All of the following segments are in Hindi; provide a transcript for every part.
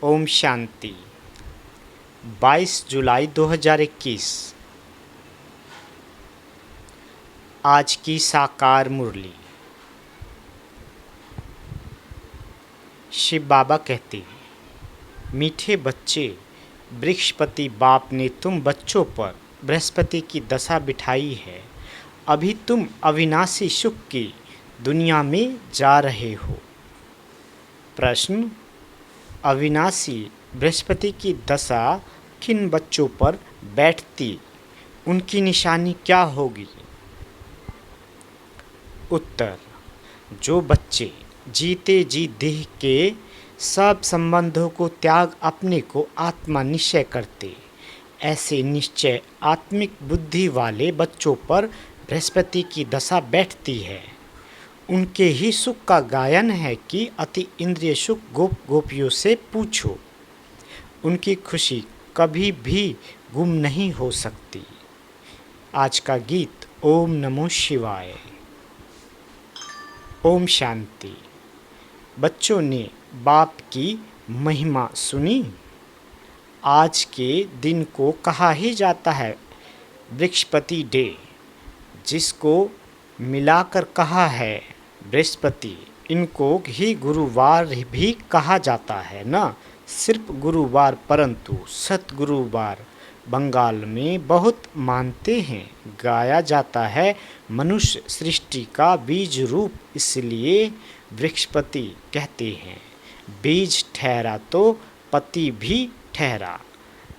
ओम शांति। 22 जुलाई 2021। आज की साकार मुरली। शिव बाबा कहते हैं, मीठे बच्चे, बृहस्पति बाप ने तुम बच्चों पर बृहस्पति की दशा बिठाई है। अभी तुम अविनाशी सुख की दुनिया में जा रहे हो। प्रश्न: अविनाशी बृहस्पति की दशा किन बच्चों पर बैठती, उनकी निशानी क्या होगी? उत्तर: जो बच्चे जीते जी देह के सब संबंधों को त्याग अपने को आत्मा निश्चय करते, ऐसे निश्चय आत्मिक बुद्धि वाले बच्चों पर बृहस्पति की दशा बैठती है। उनके ही सुख का गायन है कि अति इंद्रिय सुख गोप गोपियों से पूछो। उनकी खुशी कभी भी गुम नहीं हो सकती। आज का गीत ओम नमो शिवाय। ओम शांति। बच्चों ने बाप की महिमा सुनी। आज के दिन को कहा ही जाता है बृहस्पति डे, जिसको मिलाकर कहा है बृहस्पति। इनको ही गुरुवार भी कहा जाता है, ना सिर्फ गुरुवार परंतु सतगुरुवार बंगाल में बहुत मानते हैं। गाया जाता है मनुष्य सृष्टि का बीज रूप, इसलिए बृहस्पति कहते हैं। बीज ठहरा तो पति भी ठहरा।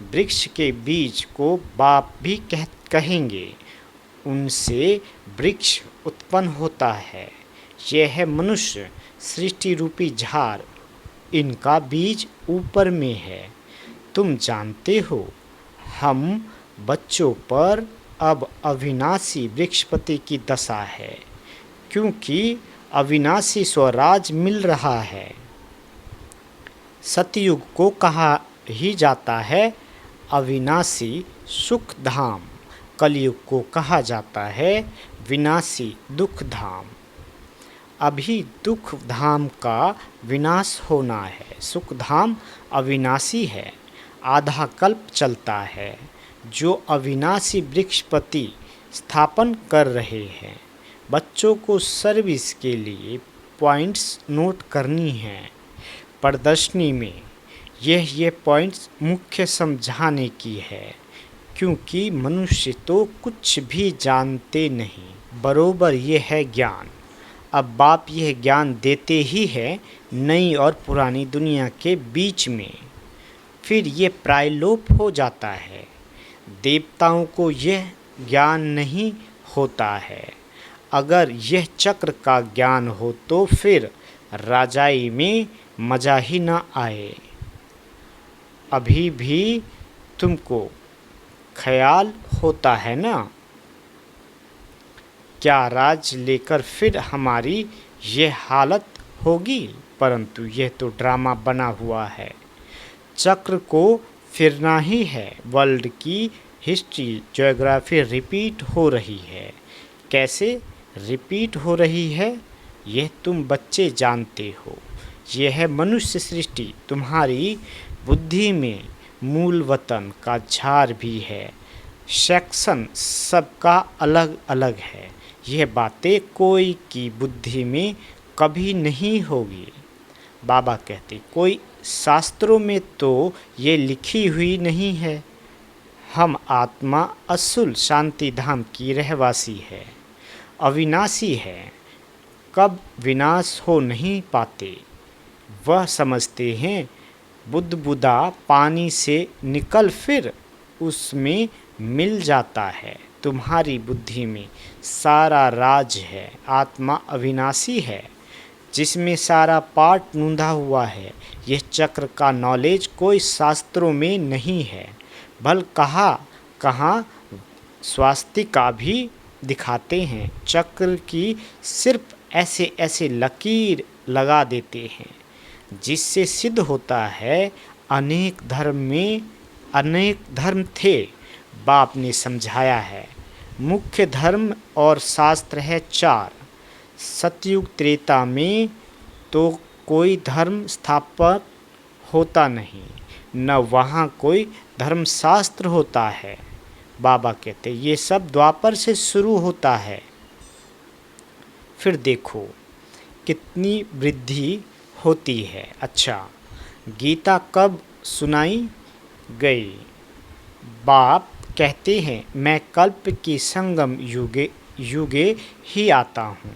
वृक्ष के बीज को बाप भी कहेंगे। उनसे वृक्ष उत्पन्न होता है। यह है मनुष्य सृष्टि रूपी झाड़, इनका बीज ऊपर में है। तुम जानते हो, हम बच्चों पर अब अविनाशी बृहस्पति की दशा है, क्योंकि अविनाशी स्वराज मिल रहा है। सतयुग को कहा ही जाता है अविनाशी सुख धाम। कलयुग को कहा जाता है विनाशी दुख धाम। अभी दुख धाम का विनाश होना है। सुख धाम अविनाशी है, आधा कल्प चलता है। जो अविनाशी बृहस्पति स्थापन कर रहे हैं। बच्चों को सर्विस के लिए पॉइंट्स नोट करनी है। प्रदर्शनी में ये पॉइंट्स मुख्य समझाने की है, क्योंकि मनुष्य तो कुछ भी जानते नहीं, बरोबर ये है ज्ञान। अब बाप यह ज्ञान देते ही है नई और पुरानी दुनिया के बीच में, फिर ये प्रायलोप हो जाता है। देवताओं को यह ज्ञान नहीं होता है। अगर यह चक्र का ज्ञान हो तो फिर राजाई में मज़ा ही ना आए। अभी भी तुमको ख्याल होता है ना, क्या राज लेकर फिर हमारी यह हालत होगी? परंतु यह तो ड्रामा बना हुआ है। चक्र को फिरना ही है। वर्ल्ड की हिस्ट्री ज्योग्राफी रिपीट हो रही है। कैसे रिपीट हो रही है, यह तुम बच्चे जानते हो। यह है मनुष्य सृष्टि। तुम्हारी बुद्धि में मूल वतन का झार भी है। सेक्शन सबका अलग अलग है। यह बातें कोई की बुद्धि में कभी नहीं होगी। बाबा कहते, कोई शास्त्रों में तो ये लिखी हुई नहीं है। हम आत्मा असुल शांति धाम की रहवासी है, अविनाशी है, कब विनाश हो नहीं पाते। वह समझते हैं बुदबुदा पानी से निकल फिर उसमें मिल जाता है। तुम्हारी बुद्धि में सारा राज है। आत्मा अविनाशी है, जिसमें सारा पाठ नूंधा हुआ है। यह चक्र का नॉलेज कोई शास्त्रों में नहीं है। भल कहाँ स्वास्तिका भी दिखाते हैं। चक्र की सिर्फ ऐसे ऐसे लकीर लगा देते हैं, जिससे सिद्ध होता है अनेक धर्म थे। बाप ने समझाया है मुख्य धर्म और शास्त्र है 4। सतयुग त्रेता में तो कोई धर्म स्थापक होता नहीं, न वहाँ कोई धर्मशास्त्र होता है। बाबा कहते ये सब द्वापर से शुरू होता है। फिर देखो कितनी वृद्धि होती है। अच्छा, गीता कब सुनाई गई? बाप कहते हैं मैं कल्प की संगम युगे युगे ही आता हूँ।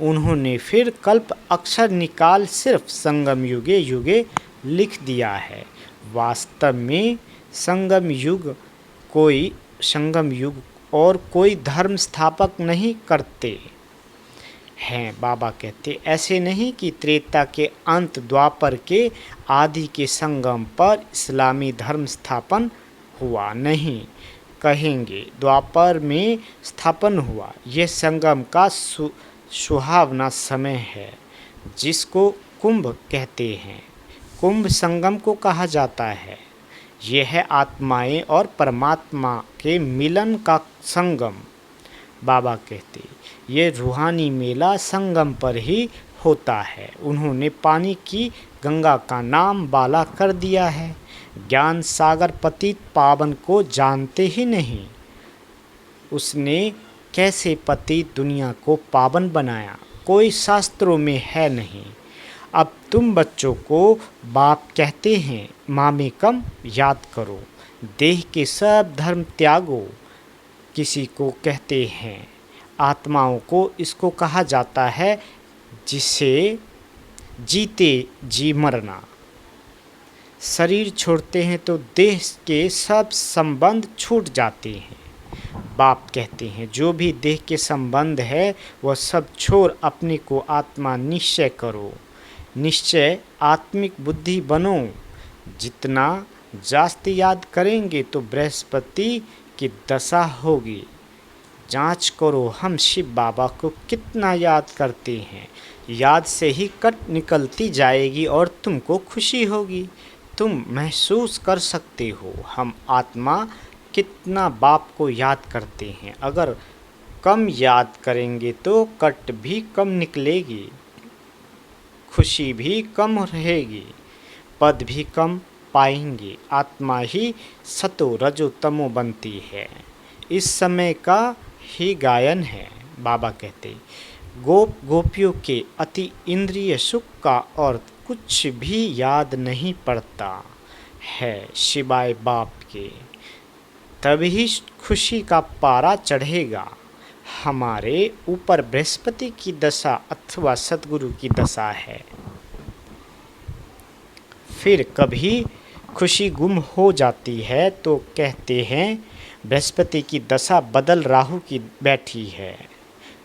उन्होंने फिर कल्प अक्षर निकाल सिर्फ संगम युगे युगे लिख दिया है। वास्तव में संगम युग और कोई धर्म स्थापक नहीं करते हैं। बाबा कहते ऐसे नहीं कि त्रेता के अंत द्वापर के आदि के संगम पर इस्लामी धर्म स्थापन हुआ, नहीं कहेंगे द्वापर में स्थापन हुआ। यह संगम का सुहावना समय है जिसको कुंभ कहते हैं। कुंभ संगम को कहा जाता है। यह है आत्माएं और परमात्मा के मिलन का संगम। बाबा कहते ये रूहानी मेला संगम पर ही होता है। उन्होंने पानी की गंगा का नाम बाला कर दिया है। ज्ञान सागर पतित पावन को जानते ही नहीं। उसने कैसे पतित दुनिया को पावन बनाया, कोई शास्त्रों में है नहीं। अब तुम बच्चों को बाप कहते हैं मामेकम याद करो, देह के सब धर्म त्यागो। किसी को कहते हैं आत्माओं को इसको कहा जाता है जिसे जीते जी मरना। शरीर छोड़ते हैं तो देह के सब संबंध छूट जाते हैं। बाप कहते हैं जो भी देह के संबंध है वह सब छोड़ अपने को आत्मा निश्चय करो। निश्चय आत्मिक बुद्धि बनो। जितना जास्ती याद करेंगे तो बृहस्पति की दशा होगी। जांच करो हम शिव बाबा को कितना याद करते हैं। याद से ही कट निकलती जाएगी और तुमको खुशी होगी। तुम महसूस कर सकते हो हम आत्मा कितना बाप को याद करते हैं। अगर कम याद करेंगे तो कट भी कम निकलेगी, खुशी भी कम रहेगी, पद भी कम पाएंगे। आत्मा ही सतो रजो तमो बनती है। इस समय का ही गायन है। बाबा कहते गोपियों के अति इंद्रिय सुख का और कुछ भी याद नहीं पड़ता है शिवाय बाप के। तभी खुशी का पारा चढ़ेगा। हमारे ऊपर बृहस्पति की दशा अथवा सतगुरु की दशा है। फिर कभी खुशी गुम हो जाती है तो कहते हैं बृहस्पति की दशा बदल राहु की बैठी है।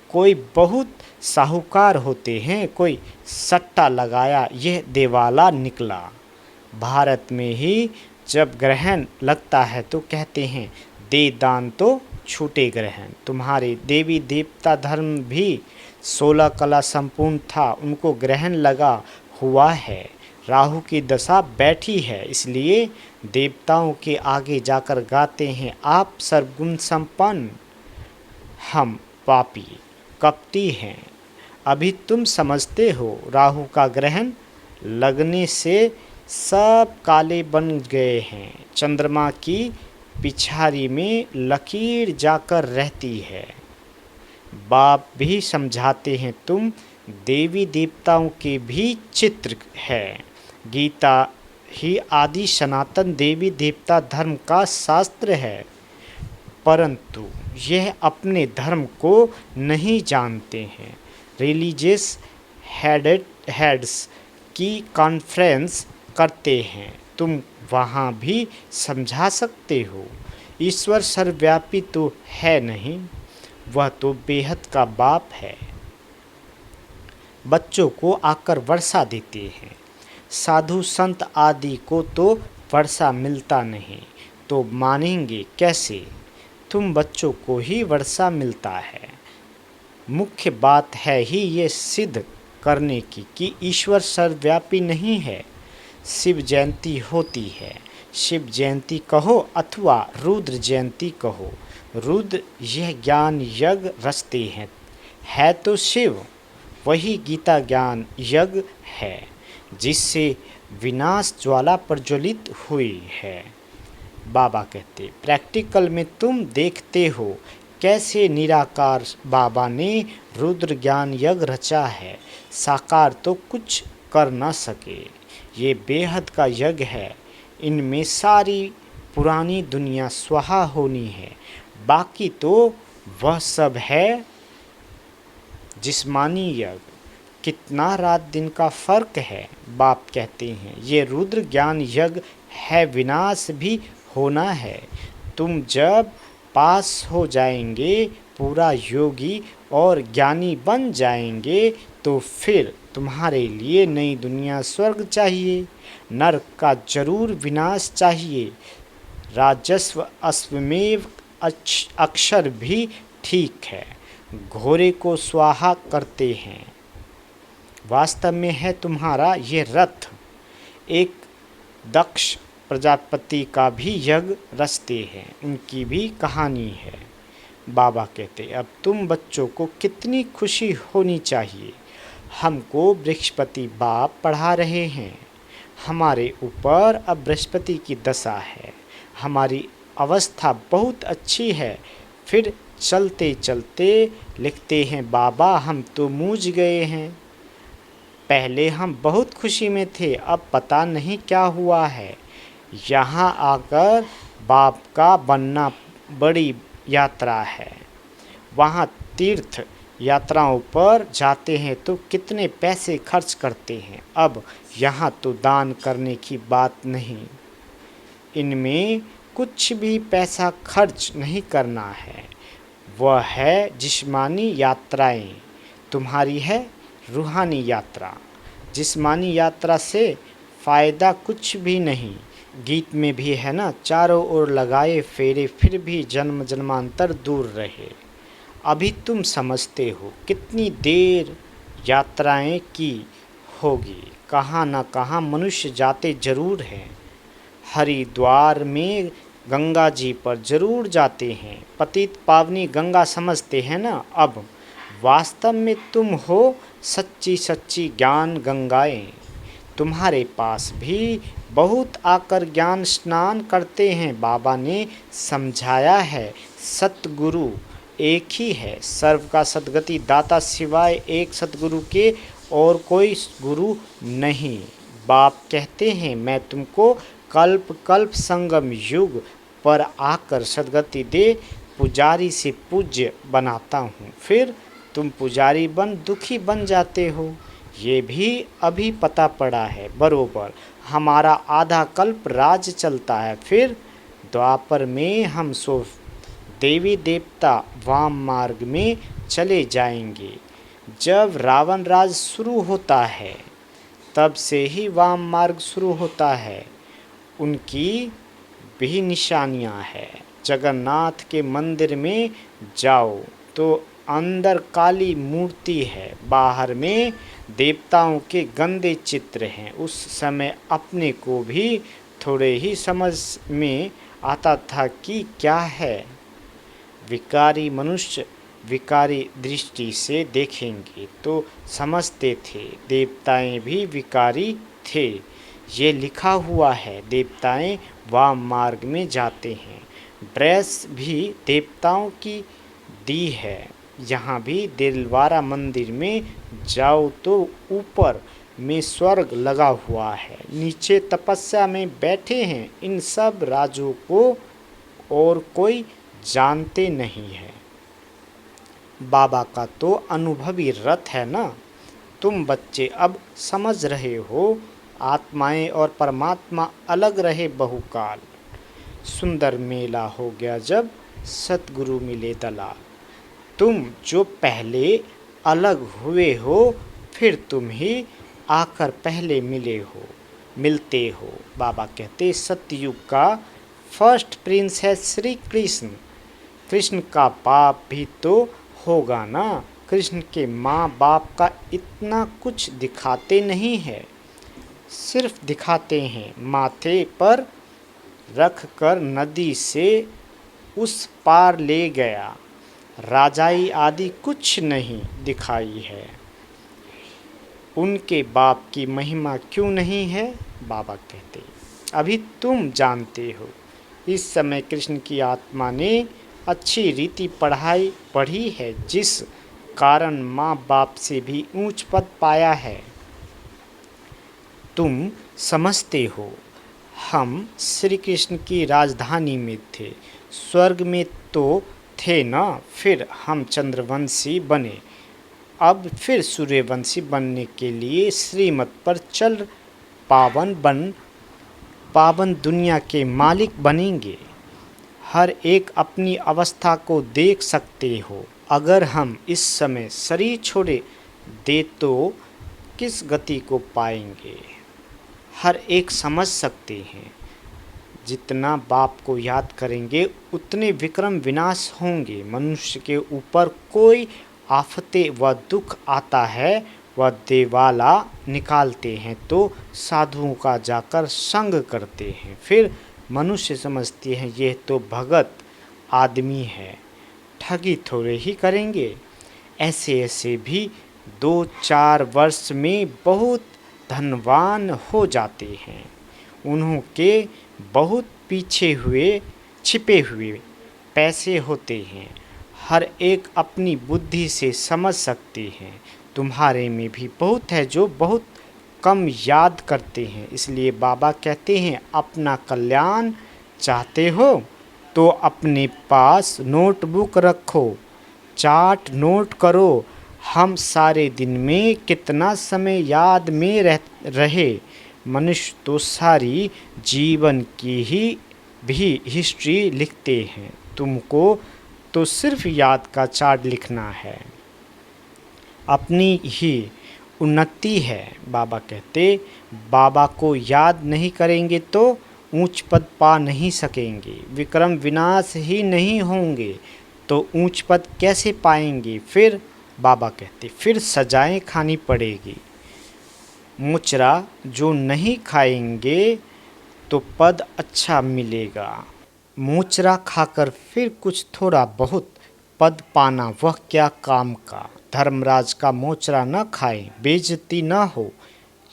कोई बहुत साहूकार होते हैं, कोई सट्टा लगाया यह देवाला निकला। भारत में ही जब ग्रहण लगता है तो कहते हैं दे दान तो छूटे ग्रहण। तुम्हारे देवी देवता धर्म भी 16 कला संपूर्ण था, उनको ग्रहण लगा हुआ है। राहु की दशा बैठी है, इसलिए देवताओं के आगे जाकर गाते हैं आप सर्वगुण संपन्न, हम पापी कपटी हैं। अभी तुम समझते हो राहु का ग्रहण लगने से सब काले बन गए हैं। चंद्रमा की पिछाड़ी में लकीर जाकर रहती है। बाप भी समझाते हैं तुम देवी देवताओं के भी चित्र है। गीता ही आदि सनातन देवी देवता धर्म का शास्त्र है, परंतु यह अपने धर्म को नहीं जानते हैं। रिलीजियस हेड्स की कॉन्फ्रेंस करते हैं, तुम वहाँ भी समझा सकते हो। ईश्वर सर्वव्यापी तो है नहीं, वह तो बेहद का बाप है। बच्चों को आकर वर्षा देते हैं। साधु संत आदि को तो वर्षा मिलता नहीं, तो मानेंगे कैसे? तुम बच्चों को ही वर्षा मिलता है। मुख्य बात है ही ये सिद्ध करने की कि ईश्वर सर्वव्यापी नहीं है। शिव जयंती होती है, शिव जयंती कहो अथवा रुद्र जयंती कहो। रुद्र यह ज्ञान यज्ञ रचते हैं, है तो शिव। वही गीता ज्ञान यज्ञ है जिससे विनाश ज्वाला प्रज्वलित हुई है। बाबा कहते प्रैक्टिकल में तुम देखते हो कैसे निराकार बाबा ने रुद्र ज्ञान यज्ञ रचा है। साकार तो कुछ कर न सके, ये बेहद का यज्ञ है। इनमें सारी पुरानी दुनिया स्वाहा होनी है, बाकी तो वह सब है जिस्मानी यज्ञ। कितना रात दिन का फर्क है। बाप कहते हैं ये रुद्र ज्ञान यज्ञ है, विनाश भी होना है। तुम जब पास हो जाएंगे, पूरा योगी और ज्ञानी बन जाएंगे, तो फिर तुम्हारे लिए नई दुनिया स्वर्ग चाहिए, नरक का जरूर विनाश चाहिए। राजस्व अश्वमेव अक्षर भी ठीक है, घोड़े को स्वाहा करते हैं। वास्तव में है तुम्हारा ये रथ। एक दक्ष प्रजापति का भी यज्ञ रचते हैं, उनकी भी कहानी है। बाबा कहते अब तुम बच्चों को कितनी खुशी होनी चाहिए। हमको बृहस्पति बाप पढ़ा रहे हैं। हमारे ऊपर अब बृहस्पति की दशा है। हमारी अवस्था बहुत अच्छी है। फिर चलते चलते लिखते हैं बाबा हम तो मूझ गए हैं। पहले हम बहुत खुशी में थे, अब पता नहीं क्या हुआ है। यहाँ आकर बाप का बनना बड़ी यात्रा है। वहाँ तीर्थ यात्राओं पर जाते हैं तो कितने पैसे खर्च करते हैं। अब यहाँ तो दान करने की बात नहीं, इनमें कुछ भी पैसा खर्च नहीं करना है। वह है जिस्मानी यात्राएं, तुम्हारी है रूहानी यात्रा। जिस्मानी यात्रा से फ़ायदा कुछ भी नहीं। गीत में भी है ना, चारों ओर लगाए फेरे फिर भी जन्म जन्मांतर दूर रहे। अभी तुम समझते हो कितनी देर यात्राएं की होगी। कहाँ न कहाँ मनुष्य जाते जरूर हैं। हरिद्वार में गंगा जी पर जरूर जाते हैं। पतित पावनी गंगा समझते हैं ना। अब वास्तव में तुम हो सच्ची सच्ची ज्ञान गंगाएं। तुम्हारे पास भी बहुत आकर ज्ञान स्नान करते हैं। बाबा ने समझाया है सतगुरु एक ही है, सर्व का सद्गति दाता सिवाय एक सतगुरु के और कोई गुरु नहीं। बाप कहते हैं मैं तुमको कल्प कल्प संगम युग पर आकर सद्गति दे पुजारी से पूज्य बनाता हूँ। फिर तुम पुजारी बन दुखी बन जाते हो। ये भी अभी पता पड़ा है बरोबर। हमारा आधा कल्प राज चलता है, फिर द्वापर में हम सो देवी देवता वाम मार्ग में चले जाएंगे। जब रावण राज शुरू होता है तब से ही वाम मार्ग शुरू होता है। उनकी भी निशानियां हैं। जगन्नाथ के मंदिर में जाओ तो अंदर काली मूर्ति है, बाहर में देवताओं के गंदे चित्र हैं। उस समय अपने को भी थोड़े ही समझ में आता था कि क्या है। विकारी मनुष्य विकारी दृष्टि से देखेंगे तो समझते थे देवताएं भी विकारी थे। ये लिखा हुआ है देवताएं वाम मार्ग में जाते हैं। ड्रेस भी देवताओं की दी है। यहाँ भी दिलवारा मंदिर में जाओ तो ऊपर में स्वर्ग लगा हुआ है, नीचे तपस्या में बैठे हैं। इन सब राजों को और कोई जानते नहीं है। बाबा का तो अनुभवी रथ है ना। तुम बच्चे अब समझ रहे हो आत्माएं और परमात्मा अलग रहे बहुकाल। सुंदर मेला हो गया जब सतगुरु मिले दलाल। तुम जो पहले अलग हुए हो फिर तुम ही आकर पहले मिलते हो। बाबा कहते सतयुग का फर्स्ट प्रिंस है श्री कृष्ण। कृष्ण का पाप भी तो होगा ना। कृष्ण के माँ बाप का इतना कुछ दिखाते नहीं है, सिर्फ दिखाते हैं माथे पर रख कर नदी से उस पार ले गया। राजाई आदि कुछ नहीं दिखाई है। उनके बाप की महिमा क्यों नहीं है? बाबा कहते, अभी तुम जानते हो। इस समय कृष्ण की आत्मा ने अच्छी रीति पढ़ी है, जिस कारण माँ बाप से भी ऊंच पद पाया है। तुम समझते हो, हम श्री कृष्ण की राजधानी में थे, स्वर्ग में तो थे ना, फिर हम चंद्रवंशी बने, अब फिर सूर्यवंशी बनने के लिए श्रीमत पर चल पावन दुनिया के मालिक बनेंगे। हर एक अपनी अवस्था को देख सकते हो। अगर हम इस समय शरीर छोड़े दे तो किस गति को पाएंगे, हर एक समझ सकते हैं। जितना बाप को याद करेंगे उतने विक्रम विनाश होंगे। मनुष्य के ऊपर कोई आफतें व दुख आता है, वह देवाला निकालते हैं तो साधुओं का जाकर संग करते हैं। फिर मनुष्य समझते हैं यह तो भगत आदमी है, ठगी थोड़े ही करेंगे। ऐसे ऐसे भी 2-4 वर्ष में बहुत धनवान हो जाते हैं। उन्हों के बहुत छिपे हुए पैसे होते हैं। हर एक अपनी बुद्धि से समझ सकते हैं। तुम्हारे में भी बहुत है जो बहुत कम याद करते हैं। इसलिए बाबा कहते हैं, अपना कल्याण चाहते हो तो अपने पास नोटबुक रखो, चार्ट नोट करो। हम सारे दिन में कितना समय याद में रहे। मनुष्य तो सारी जीवन की भी हिस्ट्री लिखते हैं। तुमको तो सिर्फ याद का चार्ट लिखना है, अपनी ही उन्नति है। बाबा कहते, बाबा को याद नहीं करेंगे तो ऊंच पद पा नहीं सकेंगे। विक्रम विनाश ही नहीं होंगे तो ऊंच पद कैसे पाएंगे? फिर बाबा कहते, फिर सजाएं खानी पड़ेगी। मुचरा जो नहीं खाएंगे तो पद अच्छा मिलेगा। मुचरा खाकर फिर कुछ थोड़ा बहुत पद पाना वह क्या काम का। धर्मराज का मोचरा न खाएं, बेइज्जती न हो,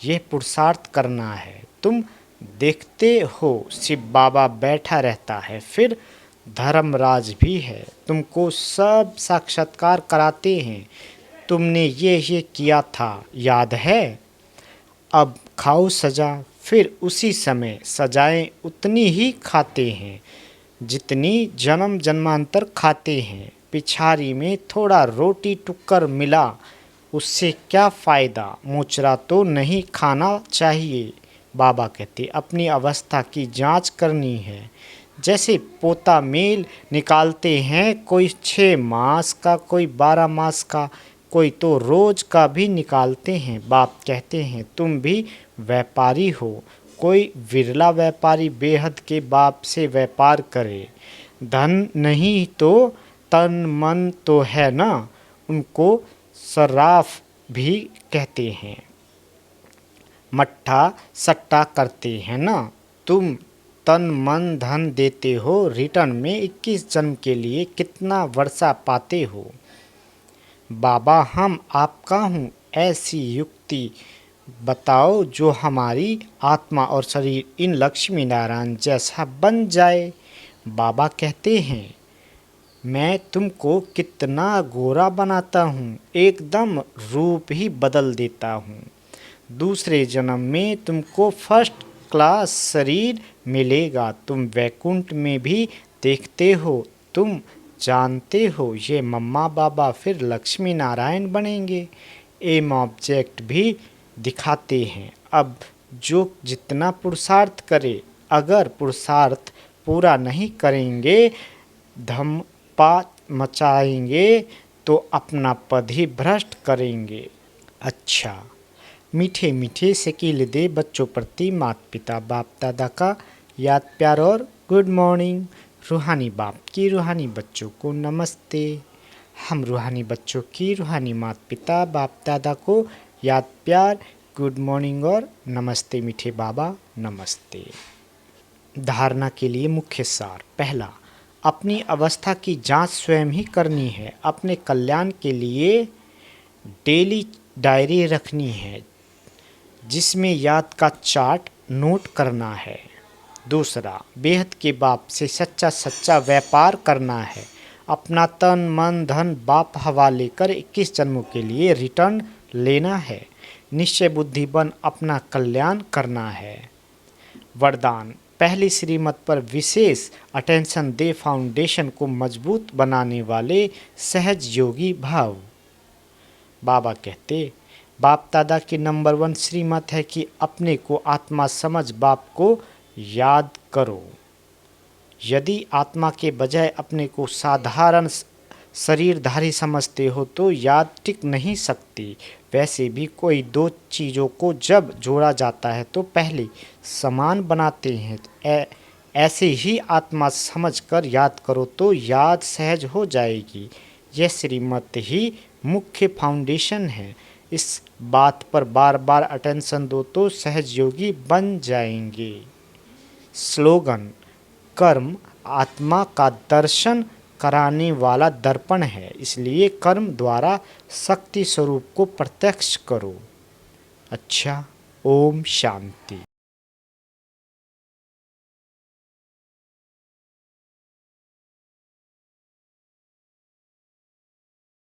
यह पुरुषार्थ करना है। तुम देखते हो शिव बाबा बैठा रहता है, फिर धर्मराज भी है, तुमको सब साक्षात्कार कराते हैं। तुमने ये किया था, याद है? अब खाओ सजा। फिर उसी समय सजाएं उतनी ही खाते हैं जितनी जन्म जन्मांतर खाते हैं। पिछारी में थोड़ा रोटी टुक्कर मिला, उससे क्या फ़ायदा? मुचरा तो नहीं खाना चाहिए। बाबा कहते, अपनी अवस्था की जांच करनी है। जैसे पोता मेल निकालते हैं, कोई 6 मास का, कोई 12 मास का, कोई तो रोज का भी निकालते हैं। बाप कहते हैं, तुम भी व्यापारी हो। कोई विरला व्यापारी बेहद के बाप से व्यापार करे। धन नहीं तो तन मन तो है ना। उनको सराफ भी कहते हैं। मट्ठा सट्टा करते हैं ना। तुम तन मन धन देते हो, रिटर्न में 21 जन्म के लिए कितना वर्षा पाते हो। बाबा, हम आपका हूँ, ऐसी युक्ति बताओ जो हमारी आत्मा और शरीर इन लक्ष्मी नारायण जैसा बन जाए। बाबा कहते हैं, मैं तुमको कितना गोरा बनाता हूँ, एकदम रूप ही बदल देता हूँ। दूसरे जन्म में तुमको फर्स्ट क्लास शरीर मिलेगा। तुम वैकुंठ में भी देखते हो। तुम जानते हो ये मम्मा बाबा फिर लक्ष्मी नारायण बनेंगे। एम ऑब्जेक्ट भी दिखाते हैं। अब जो जितना पुरुषार्थ करे, अगर पुरुषार्थ पूरा नहीं करेंगे, धम्पा मचाएंगे तो अपना पद ही भ्रष्ट करेंगे। अच्छा, मीठे मीठे शकील दे बच्चों प्रति माता पिता बाप दादा का याद प्यार और गुड मॉर्निंग। रूहानी बाप की रूहानी बच्चों को नमस्ते। हम रूहानी बच्चों की रूहानी माता पिता बाप दादा को याद प्यार, गुड मॉर्निंग और नमस्ते। मीठे बाबा नमस्ते। धारणा के लिए मुख्य सार। पहला, अपनी अवस्था की जांच स्वयं ही करनी है। अपने कल्याण के लिए डेली डायरी रखनी है। जिसमें याद का चार्ट नोट करना है। दूसरा, बेहद के बाप से सच्चा सच्चा व्यापार करना है। अपना तन मन धन बाप हवाले कर 21 जन्मों के लिए रिटर्न लेना है। निश्चय बुद्धि बन अपना कल्याण करना है। वरदान, पहली श्रीमत पर विशेष अटेंशन दे, फाउंडेशन को मजबूत बनाने वाले सहज योगी भाव। बाबा कहते, बाप दादा की नंबर 1 श्रीमत है कि अपने को आत्मा समझ बाप को याद करो। यदि आत्मा के बजाय अपने को साधारण शरीरधारी समझते हो तो याद टिक नहीं सकती। वैसे भी कोई दो चीज़ों को जब जोड़ा जाता है तो पहले समान बनाते हैं। ऐसे ही आत्मा समझकर याद करो तो याद सहज हो जाएगी। यह श्रीमत ही मुख्य फाउंडेशन है। इस बात पर बार बार अटेंशन दो तो सहज योगी बन जाएंगे। स्लोगन, कर्म आत्मा का दर्शन कराने वाला दर्पण है, इसलिए कर्म द्वारा शक्ति स्वरूप को प्रत्यक्ष करो। अच्छा, ओम शांति।